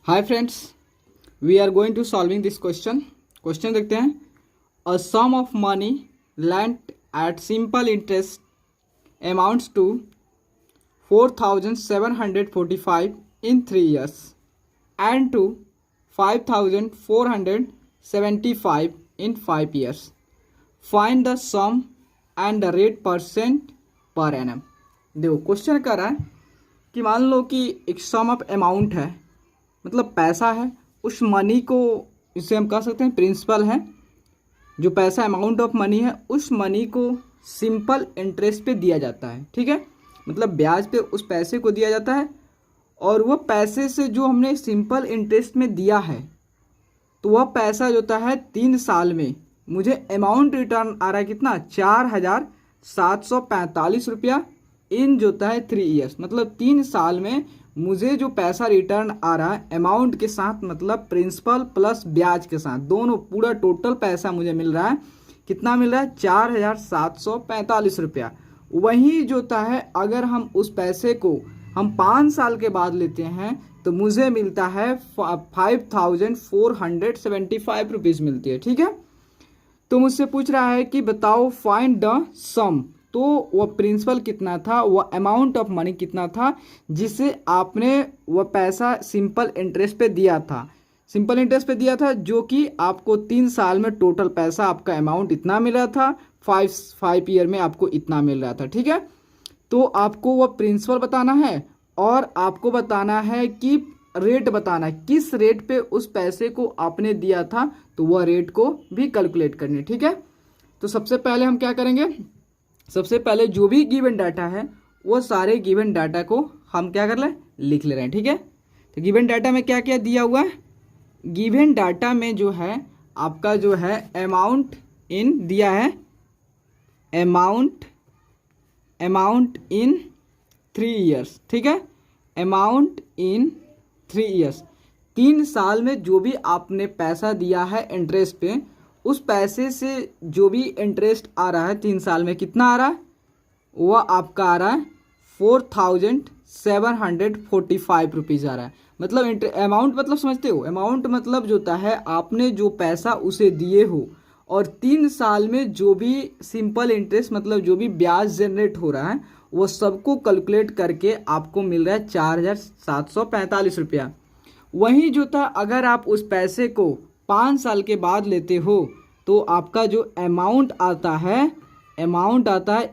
Hi friends, we are going to solving this question देखते हैं। A sum of money lent at simple interest amounts to 4,745 in 3 years and to 5,475 in 5 years. Find the sum and the rate percent per annum. देखो question कर रहा है कि मान लो कि एक सम ऑफ अमाउंट है, मतलब पैसा है। उस मनी को इसे हम कह सकते हैं प्रिंसिपल है। जो पैसा अमाउंट ऑफ मनी है, उस मनी को सिंपल इंटरेस्ट पे दिया जाता है। ठीक है, मतलब ब्याज पे उस पैसे को दिया जाता है। और वह पैसे से जो हमने सिंपल इंटरेस्ट में दिया है, तो वह पैसा जो होता है 3 साल में मुझे अमाउंट रिटर्न आ रहा है कितना, 4,745 रुपया इन जो होता है 3 ईयर्स। मतलब 3 साल में मुझे जो पैसा रिटर्न आ रहा है अमाउंट के साथ, मतलब प्रिंसिपल प्लस ब्याज के साथ, दोनों पूरा टोटल पैसा मुझे मिल रहा है। कितना मिल रहा है? 4,745 रुपया। वही जो होता है अगर हम उस पैसे को हम 5 साल के बाद लेते हैं तो मुझे मिलता है 5,475 रुपीज़ मिलती है। ठीक है, तो मुझसे पूछ रहा है कि बताओ फाइंड द सम। तो वह प्रिंसिपल कितना था, वह अमाउंट ऑफ मनी कितना था जिसे आपने वह पैसा सिंपल इंटरेस्ट पे दिया था। सिंपल इंटरेस्ट पे दिया था जो कि आपको 3 साल में टोटल पैसा आपका अमाउंट इतना मिल रहा था, 5 ईयर में आपको इतना मिल रहा था। ठीक है, तो आपको वह प्रिंसिपल बताना है और आपको बताना है कि रेट बताना है, किस रेट पे उस पैसे को आपने दिया था, तो वह रेट को भी कैलकुलेट करनी है। ठीक है, तो सबसे पहले हम क्या करेंगे, सबसे पहले जो भी गिवन डाटा है वो सारे गिवन डाटा को हम क्या कर लें, लिख ले रहे हैं। ठीक है, तो गिवन डाटा में क्या क्या दिया हुआ है, गिवन डाटा में जो है आपका जो है अमाउंट इन दिया है, अमाउंट इन 3 ईयर्स। ठीक है, अमाउंट इन 3 ईयर्स, 3 साल में जो भी आपने पैसा दिया है इंटरेस्ट पे, उस पैसे से जो भी इंटरेस्ट आ रहा है 3 साल में कितना आ रहा है, वह आपका आ रहा है 4,745 रुपीज़ आ रहा है। मतलब अमाउंट मतलब समझते हो, अमाउंट मतलब जो होता है आपने जो पैसा उसे दिए हो और 3 साल में जो भी सिंपल इंटरेस्ट मतलब जो भी ब्याज जनरेट हो रहा है वो सबको कैलकुलेट करके आपको मिल रहा है 4,745 रुपया। वहीं जो था अगर आप उस पैसे को 5 साल के बाद लेते हो तो आपका जो अमाउंट आता है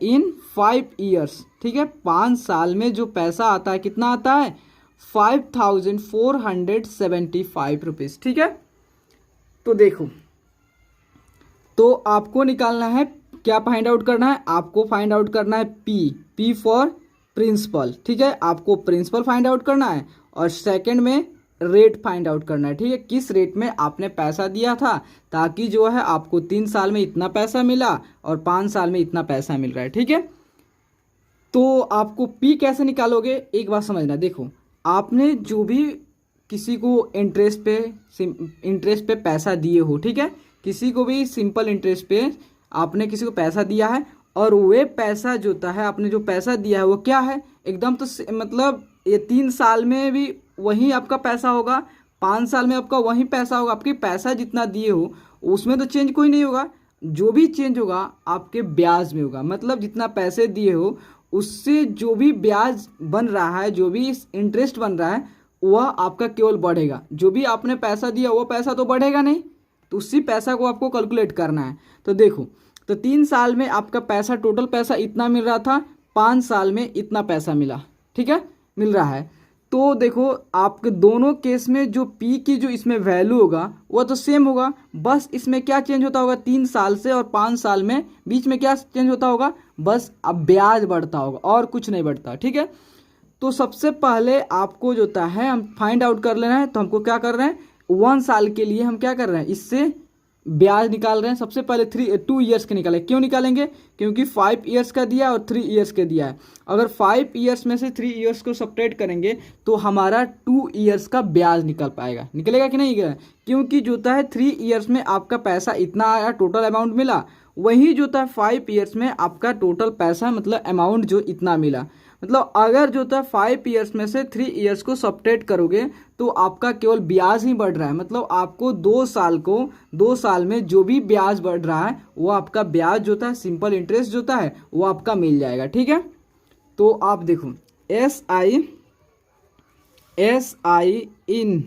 इन 5 ईयर्स। ठीक है, 5 साल में जो पैसा आता है कितना आता है, 5,475 रुपीज़। ठीक है, तो देखो, तो आपको निकालना है, क्या फाइंड आउट करना है, आपको फाइंड आउट करना है पी फॉर प्रिंसिपल। ठीक है, आपको प्रिंसिपल फाइंड आउट करना है और सेकंड में रेट फाइंड आउट करना है। ठीक है, किस रेट में आपने पैसा दिया था ताकि जो है आपको 3 साल में इतना पैसा मिला और 5 साल में इतना पैसा मिल रहा है। ठीक है, तो आपको पी कैसे निकालोगे, एक बात समझना। देखो, आपने जो भी किसी को इंटरेस्ट पे पैसा दिए हो, ठीक है, किसी को भी सिंपल इंटरेस्ट पे आपने किसी को पैसा दिया है और वे पैसा जो होता है आपने जो पैसा दिया है वो क्या है, एकदम तो मतलब ये 3 साल में भी वही आपका पैसा होगा, 5 साल में आपका वही पैसा होगा। आपके पैसा जितना दिए हो उसमें तो चेंज कोई नहीं होगा, जो भी चेंज होगा आपके ब्याज में होगा। मतलब जितना पैसे दिए हो उससे जो भी ब्याज बन रहा है, जो भी इंटरेस्ट बन रहा है, वह आपका केवल बढ़ेगा। जो भी आपने पैसा दिया वो पैसा तो बढ़ेगा नहीं, तो उसी पैसा को आपको कैलकुलेट करना है। तो देखो, तो 3 साल में आपका पैसा टोटल पैसा इतना मिल रहा था, 5 साल में इतना पैसा मिला। ठीक है, मिल रहा है। तो देखो, आपके दोनों केस में जो पी की जो इसमें वैल्यू होगा वह तो सेम होगा, बस इसमें क्या चेंज होता होगा, 3 साल से और 5 साल में बीच में क्या चेंज होता होगा, बस अब ब्याज बढ़ता होगा और कुछ नहीं बढ़ता। ठीक है, तो सबसे पहले आपको जो होता है हम फाइंड आउट कर लेना है। तो हमको क्या कर रहे हैं, 1 साल के लिए हम क्या कर रहे हैं, इससे ब्याज निकाल रहे हैं। सबसे पहले 2 ईयर्स के निकालें। क्यों निकालेंगे, क्योंकि 5 ईयर्स का दिया और 3 ईयर्स के दिया है। अगर 5 ईयर्स में से 3 ईयर्स को सब्ट्रैक्ट करेंगे तो हमारा 2 ईयर्स का ब्याज निकल पाएगा। निकलेगा कि नहीं निकलेगा, क्योंकि जो होता है 3 ईयर्स में आपका पैसा इतना आया, टोटल अमाउंट मिला। वही जो होता है 5 ईयर्स में आपका टोटल पैसा मतलब अमाउंट जो इतना मिला। मतलब अगर जो था 5 ईयर्स में से 3 ईयर्स को सब्ट्रैक्ट करोगे तो आपका केवल ब्याज ही बढ़ रहा है। मतलब आपको 2 साल में जो भी ब्याज बढ़ रहा है वो आपका ब्याज जो था सिंपल इंटरेस्ट जो है वो आपका मिल जाएगा। ठीक है, तो आप देखो SI इन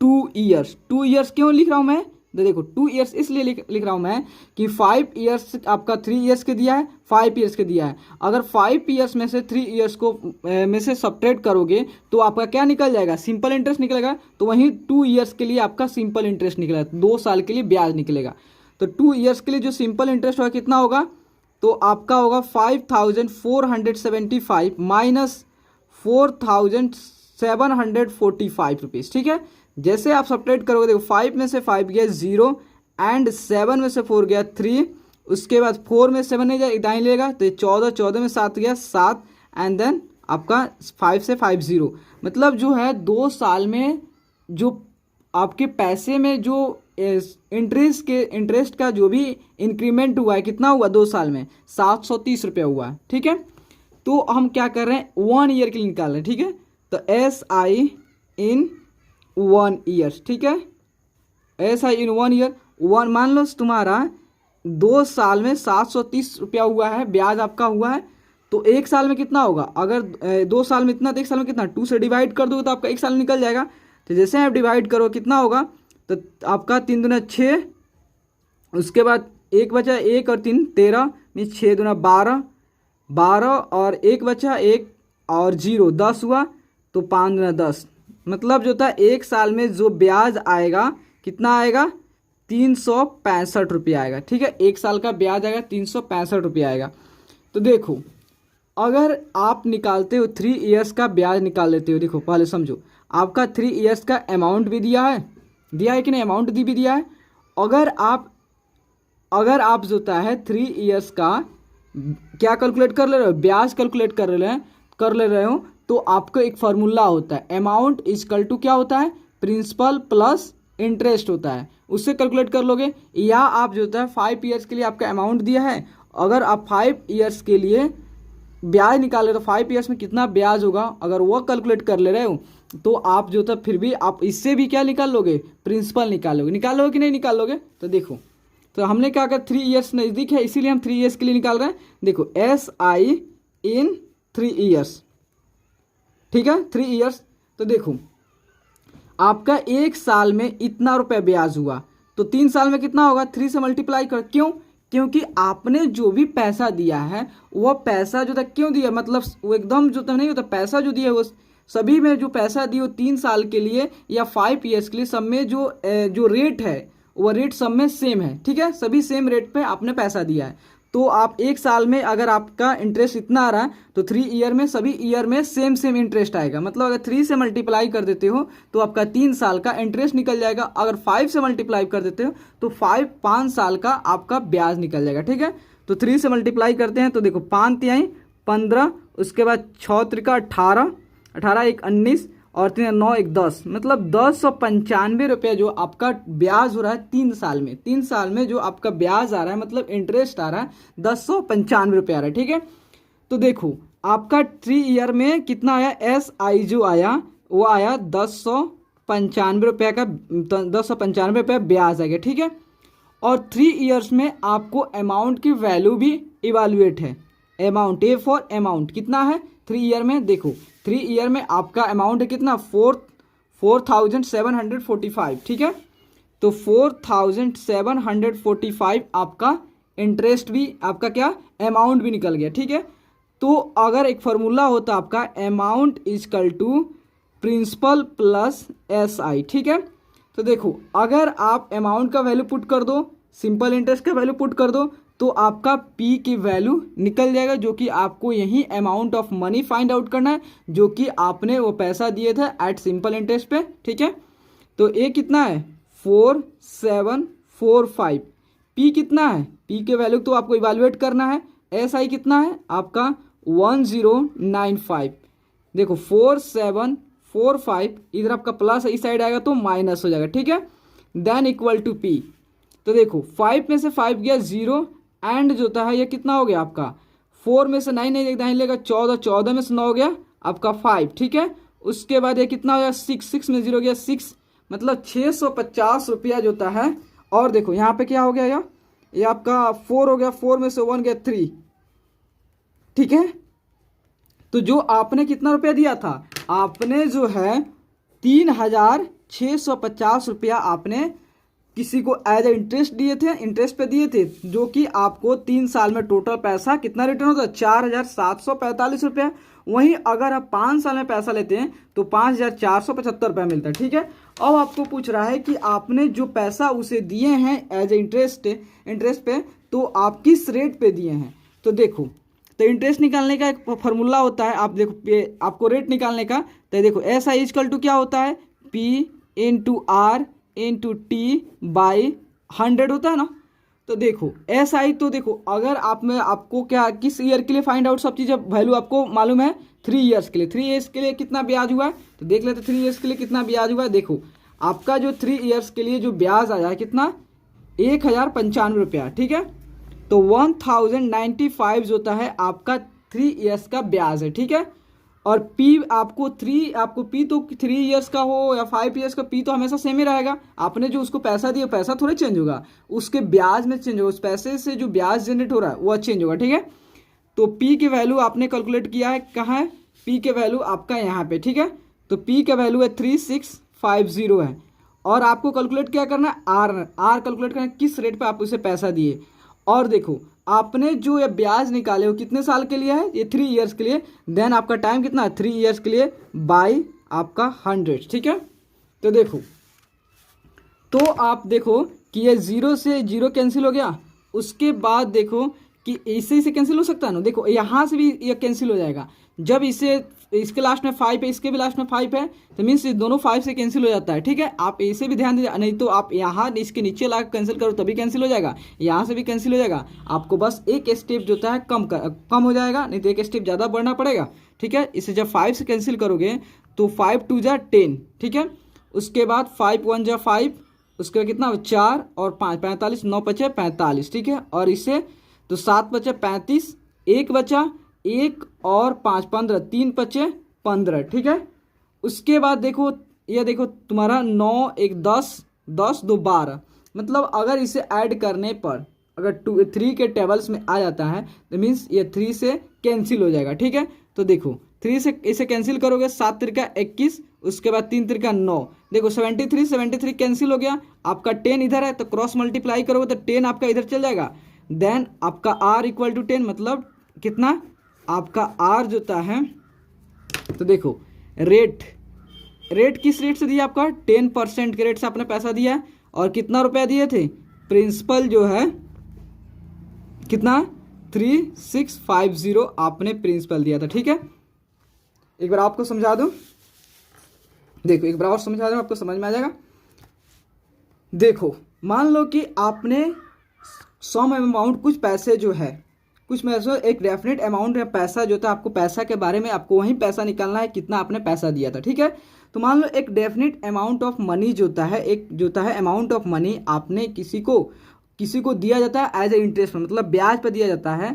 2 ईयर्स, 2 ईयर्स क्यों लिख रहा हूँ मैं, देखो 2 ईयर्स इसलिए लिख रहा हूँ मैं कि 5 ईयर्स आपका 3 ईयर्स के दिया है, 5 ईयर्स के दिया है। अगर 5 ईयर्स में से 3 ईयर्स को में से सब्ट्रैक्ट करोगे तो आपका क्या निकल जाएगा, सिंपल इंटरेस्ट निकलेगा। तो वहीं 2 ईयर्स के लिए आपका सिंपल इंटरेस्ट निकलेगा, 2 साल के लिए ब्याज निकलेगा। तो 2 ईयर्स के लिए जो सिंपल इंटरेस्ट होगा कितना होगा, तो आपका होगा 5475 माइनस 4745 रुपीज़। ठीक है, जैसे आप सब्ट्रैक्ट करोगे, देखो 5 में से 5 गया 0 एंड 7 में से 4 गया 3, उसके बाद 4 में 7 नहीं जाए दाएं लेगा तो 14, 14 में 7 गया 7 एंड देन आपका 5 से 5 0। मतलब जो है 2 साल में जो आपके पैसे में जो इंटरेस्ट का जो भी इंक्रीमेंट हुआ है कितना हुआ 2 साल में 730 रुपया हुआ है। ठीक है, तो हम क्या कर रहे हैं 1 ईयर के लिए निकाल रहे हैं। ठीक है, तो SI इन 1 ईयर्स। ठीक है, SI इन 1 ईयर, मान लो तुम्हारा 2 साल में 730 रुपया हुआ है, ब्याज आपका हुआ है, तो 1 साल में कितना होगा, अगर 2 साल में इतना तो 1 साल में कितना, 2 से डिवाइड कर दोगे तो आपका 1 साल निकल जाएगा। तो जैसे आप डिवाइड करो कितना होगा, तो आपका 3 दूना 6, उसके बाद 1 बचा 1 और 3 13 में 6 दूना 12, 12 और 1 बचा 1 और 0 10 हुआ, तो 5 दूना 10। मतलब जो था 1 साल में जो ब्याज आएगा कितना आएगा 365 रुपया आएगा। ठीक है, 1 साल का ब्याज आएगा 365 रुपया आएगा। तो देखो अगर आप निकालते हो 3 ईयर्स का ब्याज निकाल लेते हो, देखो पहले समझो आपका 3 ईयर्स का अमाउंट भी दिया है कि नहीं, अमाउंट भी दिया है। अगर आप जो है 3 ईयर्स का क्या कैलकुलेट कर ले रहे हो, ब्याज कैलकुलेट कर ले रहे हो, तो आपको एक फार्मूला होता है, अमाउंट इजकल टू क्या होता है, प्रिंसिपल प्लस इंटरेस्ट होता है, उससे कैलकुलेट कर लोगे। या आप जो है 5 ईयर्स के लिए आपका अमाउंट दिया है, अगर आप 5 ईयर्स के लिए ब्याज निकाल रहे हो तो 5 ईयर्स में कितना ब्याज होगा अगर वो कैलकुलेट कर ले रहे हो, तो आप जो था फिर भी आप इससे भी क्या निकाल लोगे, प्रिंसिपल निकालोगे कि नहीं निकालोगे। तो देखो तो हमने क्या कहा 3 ईयर्स नज़दीक है इसीलिए हम 3 ईयर्स के लिए निकाल रहे हैं। देखो SI इन 3 ईयर्स। ठीक है, 3 ईयर्स। तो देखो आपका 1 साल में इतना रुपया ब्याज हुआ, तो 3 साल में कितना होगा, 3 से मल्टीप्लाई कर। क्यों, क्योंकि आपने जो भी पैसा दिया है वो पैसा जो था क्यों दिया, मतलब वो एकदम जो था नहीं होता, पैसा जो दिया वो सभी में जो पैसा दिए 3 साल के लिए या 5 ईयर्स के लिए, सब में जो रेट है वो रेट सब में सेम है। ठीक है, सभी सेम रेट पे आपने पैसा दिया है। तो आप 1 साल में अगर आपका इंटरेस्ट इतना आ रहा है तो 3 ईयर में सभी ईयर में सेम इंटरेस्ट आएगा। मतलब अगर 3 से मल्टीप्लाई कर देते हो तो आपका 3 साल का इंटरेस्ट निकल जाएगा। अगर 5 से मल्टीप्लाई कर देते हो तो 5 साल का आपका ब्याज निकल जाएगा। ठीक है, तो 3 से मल्टीप्लाई करते हैं तो देखो 5 तिहाई 15, उसके बाद 6 त्रिका 18, 18 1 19 और 3 9 1 10, मतलब 1095 रुपया जो आपका ब्याज हो रहा है 3 साल में। 3 साल में जो आपका ब्याज आ रहा है मतलब इंटरेस्ट आ रहा है 1095 रुपया आ रहा है। ठीक है, तो देखो आपका 3 ईयर में कितना आया, SI जो आया वो आया 1095 रुपया का, 1095 रुपया ब्याज आ गया। ठीक है, और 3 ईयर्स में आपको अमाउंट की वैल्यू भी इवेल्युएट है। अमाउंट ए फॉर अमाउंट कितना है 3 ईयर में, देखो 3 ईयर में आपका अमाउंट है कितना 4745। ठीक है, तो 4745 आपका इंटरेस्ट भी आपका क्या अमाउंट भी निकल गया। ठीक है, तो अगर एक फार्मूला होता आपका amount is equal to principal plus SI। ठीक है, तो देखो अगर आप अमाउंट का वैल्यू पुट कर दो, सिंपल इंटरेस्ट का वैल्यू पुट कर दो, तो आपका P की वैल्यू निकल जाएगा, जो कि आपको यही amount of money find out करना है जो कि आपने वो पैसा दिए थे एट सिंपल इंटरेस्ट पे। ठीक है, तो A कितना है 4745, P कितना है, P के वैल्यू तो आपको इवेलुएट करना है। SI कितना है आपका 1095, देखो 4745 इधर आपका प्लस इस साइड आएगा तो माइनस हो जाएगा। ठीक है, देन इक्वल टू P। तो देखो 5 में से 5 गया 0 एंड जो था ये कितना हो गया आपका 4 में से 9 एक दाहिने लेगा 14, 14 में से 9 हो गया आपका 5, ठीक है। उसके बाद ये कितना हो गया 6, 6 में 0 हो गया 6, मतलब 650 रुपया जो होता है। और देखो यहाँ पे क्या हो गया, ये आपका 4 हो गया, 4 में से 1 गया 3, ठीक है। तो जो आपने कितना रुपया दिया था, आपने जो है 3650 रुपया आपने किसी को एज ए इंटरेस्ट दिए थे, इंटरेस्ट पे दिए थे, जो कि आपको 3 साल में टोटल पैसा कितना रिटर्न होता है 4745 रुपया। वहीं अगर आप 5 साल में पैसा लेते हैं तो 5475 रुपया मिलता है, ठीक है। अब आपको पूछ रहा है कि आपने जो पैसा उसे दिए हैं एज ए इंटरेस्ट पे, तो आप किस रेट पे दिए हैं। तो देखो, तो इंटरेस्ट निकालने का एक फॉर्मूला होता है, आप देखो आपको रेट निकालने का, तो देखो एस आई इजकल टू क्या होता है, P into R into T by 100 होता है ना। तो देखो एस आई, तो देखो अगर आपको क्या किस ईयर के लिए फाइंड आउट सब चीज़ वैल्यू आपको मालूम है 3 ईयर्स के लिए, 3 ईयर्स के लिए कितना ब्याज हुआ है, तो देख लेते 3 ईयर्स के लिए कितना ब्याज हुआ है। देखो आपका जो 3 ईयर्स के लिए जो ब्याज आया है कितना 1095 रुपया, ठीक है। तो 1095 जो होता है आपका 3 ईयर्स का ब्याज है, ठीक है। और पी आपको पी तो 3 ईयर्स का हो या 5 ईयर्स का, पी तो हमेशा सेम ही रहेगा। आपने जो उसको पैसा दिया पैसा थोड़ा चेंज होगा, उसके ब्याज में चेंज होगा, उस पैसे से जो ब्याज जनरेट हो रहा है वो चेंज होगा, ठीक है। तो पी की वैल्यू आपने कैलकुलेट किया है, कहाँ है पी के वैल्यू आपका यहाँ पे, ठीक है। तो पी का वैल्यू है 3650 है। और आपको कैलकुलेट क्या करना है, आर कैलकुलेट करना है, किस रेट पे आप उसे पैसा दिए। और देखो आपने जो ये ब्याज निकाले हो कितने साल के लिए है, ये 3 ईयर्स के लिए, देन आपका टाइम कितना है 3 ईयर्स के लिए बाई आपका 100, ठीक है। तो देखो, तो आप देखो कि ये 0 से 0 कैंसिल हो गया, उसके बाद देखो कि इसे कैंसिल हो सकता है ना, देखो यहाँ से भी ये कैंसिल हो जाएगा। जब इसके लास्ट में 5 है, इसके भी लास्ट में 5 है, तो मीन्स ये दोनों 5 से कैंसिल हो जाता है, ठीक है। आप इसे भी ध्यान दीजिए, नहीं तो आप यहाँ इसके नीचे ला कैंसिल करो तभी कैंसिल हो जाएगा, यहाँ से भी कैंसिल हो जाएगा। आपको बस एक स्टेप जो होता है कम हो जाएगा, नहीं तो एक स्टेप ज़्यादा बढ़ना पड़ेगा, ठीक है। इसे जब 5 से कैंसिल करोगे तो 5 2 जा 10, ठीक है। उसके बाद 5 1 जा 5, उसके बाद कितना 4 और 5 45, 9 बचे 45, ठीक है। और इसे तो 7 बचे 35, 1 बचा 1 और 5 15, 3 बचे 15, ठीक है। उसके बाद देखो ये देखो तुम्हारा 9 1 10 10 2 12, मतलब अगर इसे ऐड करने पर अगर 3 के टेबल्स में आ जाता है तो मीन्स ये 3 से कैंसिल हो जाएगा, ठीक है। तो देखो 3 से इसे कैंसिल करोगे 7 त्रिका 21, उसके बाद 3 त्रिका 9, देखो 73 कैंसिल हो गया। आपका 10 इधर है तो क्रॉस मल्टीप्लाई करोगे तो 10 आपका इधर चल जाएगा। देन आपका r इक्वल टू 10, मतलब कितना आपका r जो होता है, तो देखो रेट किस रेट से दिया आपका 10% के रेट से आपने पैसा दिया है। और कितना रुपया दिए थे, प्रिंसिपल जो है कितना 3650 आपने प्रिंसिपल दिया था, ठीक है। एक बार आपको समझा दूं, देखो एक बार और समझा दूं, आपको समझ में आ जाएगा। देखो मान लो कि आपने सम अमाउंट कुछ पैसे जो है कुछ में से एक डेफिनेट अमाउंट में पैसा जो था, आपको पैसा के बारे में आपको वही पैसा निकालना है कितना आपने पैसा दिया था, ठीक है। तो मान लो एक डेफिनेट अमाउंट ऑफ मनी जो होता है, एक जो होता है अमाउंट ऑफ मनी आपने किसी को दिया जाता है एज ए इंटरेस्ट, मतलब ब्याज पर दिया जाता है।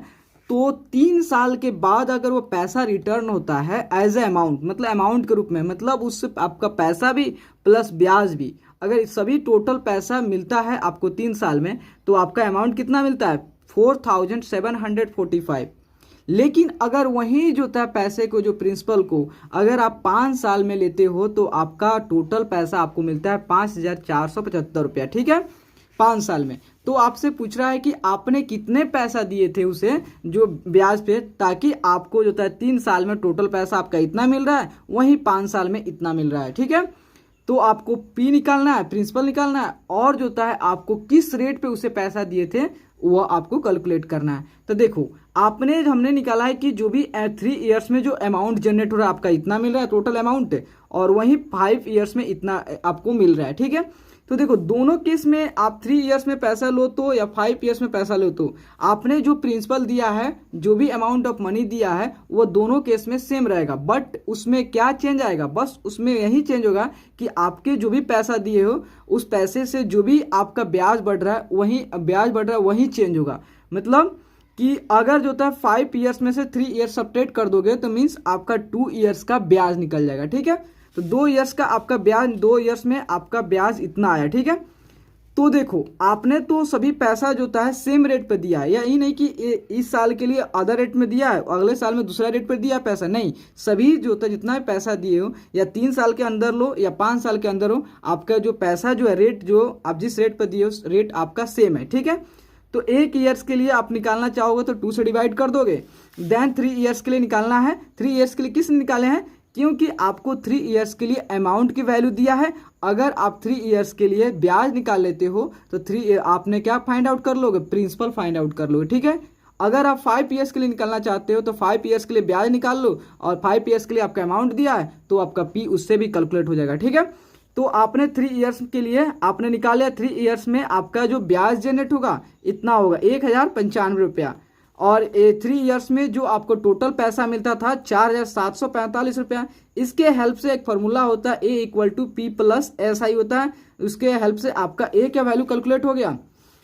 तो 3 साल के बाद अगर वो पैसा रिटर्न होता है एज ए अमाउंट, मतलब अमाउंट के रूप में, मतलब उससे आपका पैसा भी प्लस ब्याज भी, अगर सभी टोटल पैसा मिलता है आपको 3 साल में, तो आपका अमाउंट कितना मिलता है 4745। लेकिन अगर वही जो होता है पैसे को, जो प्रिंसिपल को अगर आप 5 साल में लेते हो तो आपका टोटल पैसा आपको मिलता है 5475 रुपया, ठीक है, 5 साल में। तो आपसे पूछ रहा है कि आपने कितने पैसा दिए थे उसे जो ब्याज पे, ताकि आपको जो होता है 3 साल में टोटल पैसा आपका इतना मिल रहा है, वहीं 5 साल में इतना मिल रहा है, ठीक है। तो आपको पी निकालना है, प्रिंसिपल निकालना है, और जो होता है आपको किस रेट पे उसे पैसा दिए थे वो आपको कैलकुलेट करना है। तो देखो हमने निकाला है कि जो भी 3 ईयर्स में जो अमाउंट जनरेट हो रहा है आपका इतना मिल रहा है टोटल अमाउंट, और वहीं 5 ईयर्स में इतना आपको मिल रहा है, ठीक है। तो देखो दोनों केस में आप 3 ईयर्स में पैसा लो तो या 5 ईयर्स में पैसा लो, तो आपने जो प्रिंसिपल दिया है, जो भी अमाउंट ऑफ मनी दिया है, वो दोनों केस में सेम रहेगा। बट उसमें क्या चेंज आएगा, बस उसमें यही चेंज होगा कि आपके जो भी पैसा दिए हो उस पैसे से जो भी आपका ब्याज बढ़ रहा है वही चेंज होगा। मतलब कि अगर जो होता है 5 ईयर्स में से 3 ईयर्स सब्ट्रैक्ट कर दोगे तो मीन्स आपका 2 ईयर्स का ब्याज निकल जाएगा, ठीक है। तो 2 ईयर्स का आपका ब्याज, 2 ईयर्स में आपका ब्याज इतना आया, ठीक है। तो देखो आपने तो सभी पैसा जो होता है सेम रेट पे दिया है, या ये नहीं कि इस साल के लिए अदर रेट में दिया है अगले साल में दूसरा रेट पे दिया है पैसा, नहीं, सभी जो होता है जितना भी पैसा दिए हो, या 3 साल के अंदर लो या 5 साल के अंदर हो, आपका जो पैसा जो है रेट जो आप जिस रेट पर दिए हो रेट आपका सेम है, ठीक है। तो 1 ईयर्स के लिए आप निकालना चाहोगे तो 2 से डिवाइड कर दोगे। देन 3 ईयर्स के लिए निकालना है, 3 ईयर्स के लिए किस निकाले हैं, क्योंकि आपको 3 ईयर्स के लिए अमाउंट की वैल्यू दिया है। अगर आप 3 ईयर्स के लिए ब्याज निकाल लेते हो तो 3 आपने क्या फाइंड आउट कर लोगे, प्रिंसिपल फाइंड आउट कर लोगे, ठीक है। अगर आप 5 ईयर्स के लिए निकालना चाहते हो तो 5 ईयर्स के लिए ब्याज निकाल लो, और 5 ईयर्स के लिए आपका अमाउंट दिया है तो आपका पी उससे भी कैलकुलेट हो जाएगा, ठीक है। तो आपने 3 ईयर्स के लिए आपने निकाल लिया, 3 ईयर्स में आपका जो ब्याज जनरेट होगा इतना होगा 1095 रुपया, और 3 ईयर्स में जो आपको टोटल पैसा मिलता था 4745 रुपया। इसके हेल्प से एक फॉर्मूला होता है A equal to P plus S I होता है, उसके हेल्प से आपका ए का वैल्यू कैलकुलेट हो गया।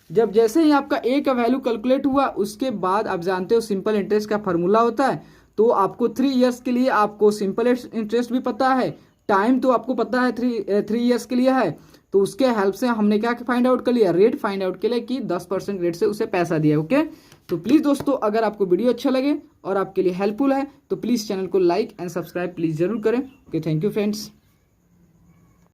जब जैसे ही आपका ए का वैल्यू कैलकुलेट हुआ उसके बाद आप जानते हो सिंपल इंटरेस्ट का फॉर्मूला होता है, तो आपको 3 ईयर्स के लिए आपको सिंपल इंटरेस्ट भी पता है, टाइम तो आपको पता है 3 ईयर्स के लिए है, तो उसके हेल्प से हमने क्या फाइंड आउट कर लिया, रेट फाइंड आउट के लिए कि 10% रेट से उसे पैसा दिया, ओके। तो प्लीज़ दोस्तों अगर आपको वीडियो अच्छा लगे और आपके लिए हेल्पफुल है तो प्लीज़ चैनल को लाइक एंड सब्सक्राइब प्लीज़ जरूर करें, ओके। Thank you friends.